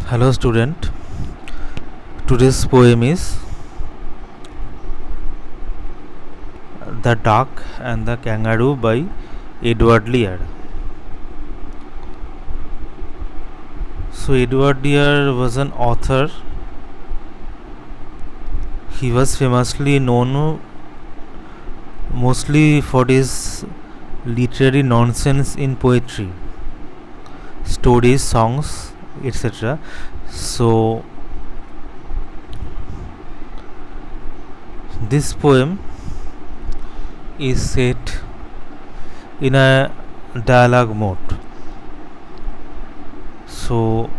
Hello student, today's poem is The Duck and the Kangaroo by Edward Lear. So Edward Lear was an author. He was famously known mostly for his literary nonsense in poetry, stories, songs, etc. So this poem is set in a dialogue mode. So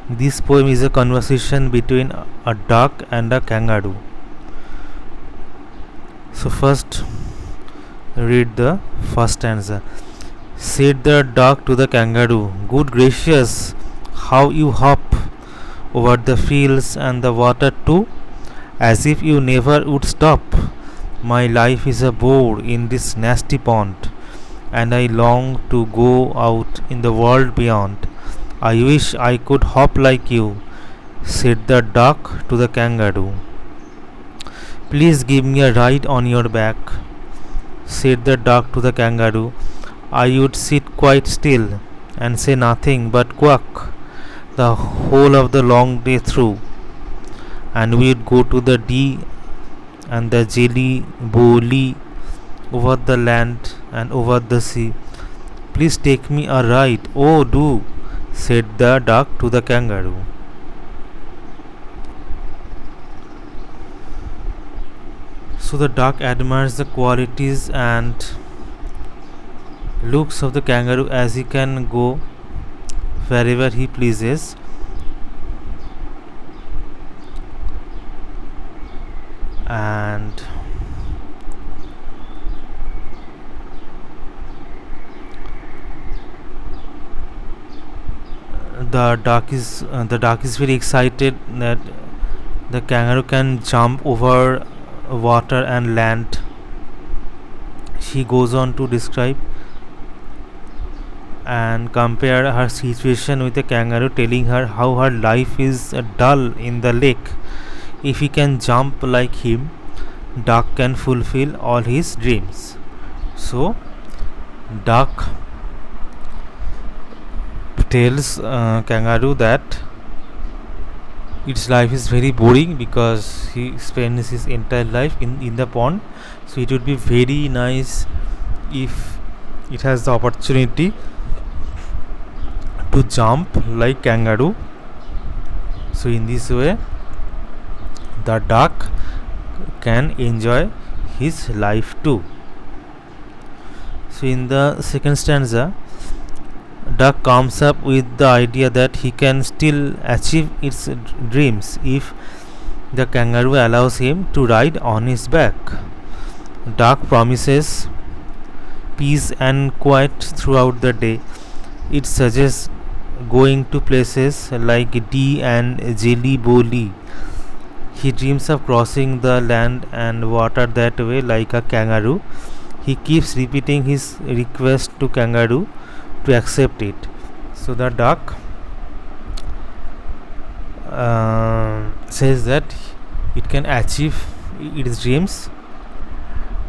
this poem is a conversation between a duck and a kangaroo. So first read the first stanza. Said the duck to the kangaroo, "Good gracious, how you hop over the fields and the water too, as if you never would stop. My life is a bore in this nasty pond, and I long to go out in the world beyond. I wish I could hop like you," said the duck to the kangaroo. "Please give me a ride on your back," said the duck to the kangaroo. "I would sit quite still and say nothing but quack the whole of the long day through, and we'd go to the Dee and the Jelly Bowly over the land and over the sea. Please take me a ride, oh do," said the duck to the kangaroo. So the duck admires the qualities and looks of the kangaroo as he can go wherever he pleases. And the duck is very excited that the kangaroo can jump over water and land. She goes on to describe and compare her situation with the kangaroo, telling her how her life is dull in the lake. If he can jump like him, duck can fulfill all his dreams. So duck tells kangaroo that its life is very boring because he spends his entire life in the pond. So it would be very nice if it has the opportunity to jump like kangaroo. So in this way the duck can enjoy his life too. So in the second stanza, duck comes up with the idea that he can still achieve its dreams if the kangaroo allows him to ride on his back. Duck promises peace and quiet throughout the day. It suggests going to places like Dee and Jelly Bowly. He dreams of crossing the land and water that way like a kangaroo. He keeps repeating his request to kangaroo to accept it. So the duck says that it can achieve its dreams,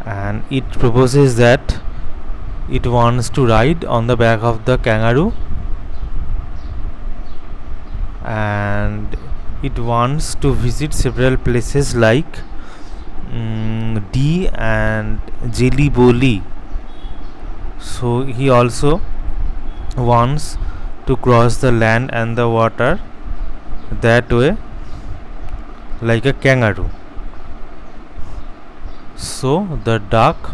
and it proposes that it wants to ride on the back of the kangaroo, and it wants to visit several places like Dee and Jelly Bowly. So he also wants to cross the land and the water that way like a kangaroo. So the duck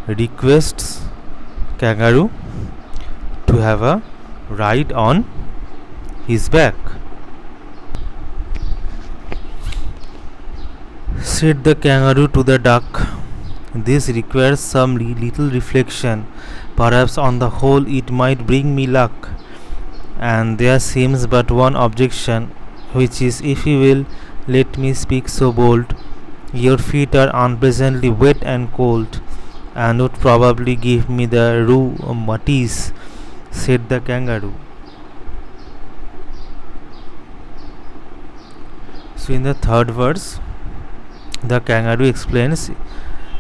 requests kangaroo to have a ride on his back. Said the kangaroo to the duck, "This requires some little reflection. Perhaps on the whole it might bring me luck. And there seems but one objection, which is, if you will let me speak so bold, your feet are unpleasantly wet and cold, and would probably give me the rheumatiz," said the kangaroo. So in the third verse, the kangaroo explains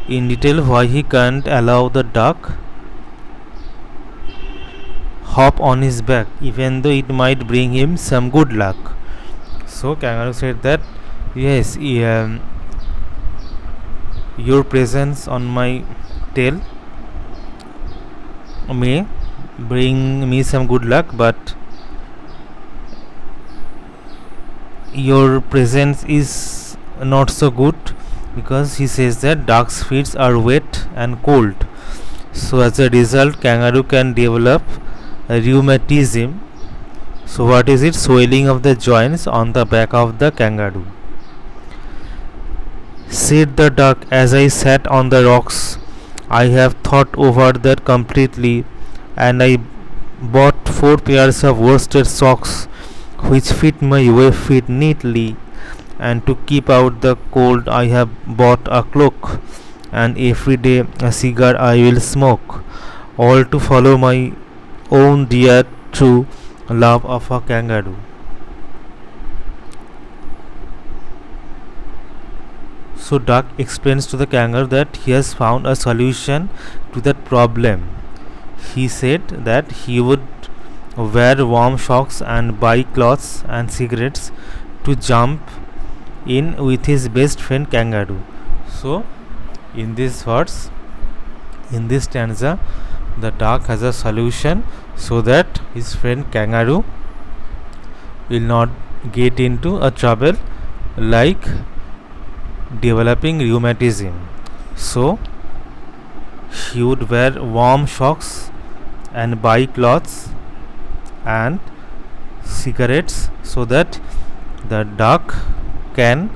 in detail why he can't allow the duck hop on his back, even though it might bring him some good luck. So kangaroo said that yes, your presence on my tail may bring me some good luck, but your presence is not so good, because he says that duck's feet are wet and cold. So as a result, kangaroo can develop rheumatism. So what is it? Swelling of the joints on the back of the kangaroo. Said the duck, as I sat on the rocks, I have thought over that completely, and I bought 4 pairs of worsted socks which fit my wave feet neatly, and to keep out the cold I have bought a cloak, and every day a cigar I will smoke, all to follow my own dear true love of a kangaroo. So duck explains to the kangaroo that he has found a solution to that problem. He said that he would wear warm socks and buy clothes and cigarettes to jump in with his best friend kangaroo. So in this verse, in this stanza, the duck has a solution so that his friend kangaroo will not get into a trouble like developing rheumatism. So he would wear warm socks and buy clothes and cigarettes so that the duck can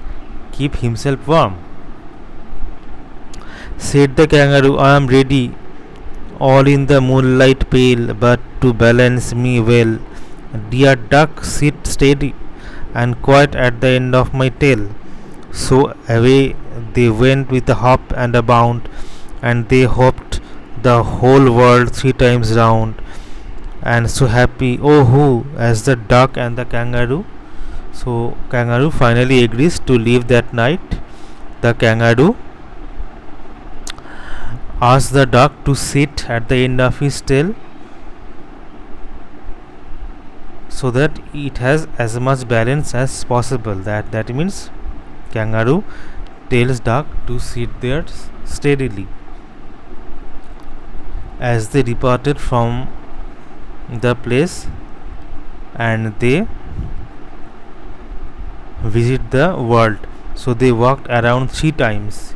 keep himself warm. Said the kangaroo, I am ready, all in the moonlight pale, but to balance me well, dear duck, sit steady and quiet at the end of my tail. So away they went with a hop and a bound, and they hopped the whole world 3 times round, and so happy, oh who, as the duck and the kangaroo. So kangaroo finally agrees to leave that night. The kangaroo asks the duck to sit at the end of his tail so that it has as much balance as possible. That means kangaroo tells duck to sit there steadily. As they departed from the place and they visit the world, so they walked around 3 times.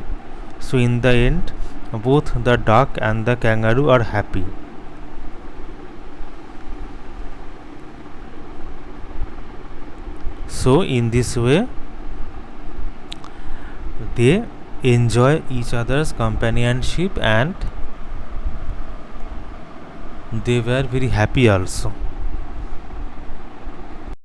So in the end, both the duck and the kangaroo are happy. So in this way they enjoy each other's companionship, and they were very happy also.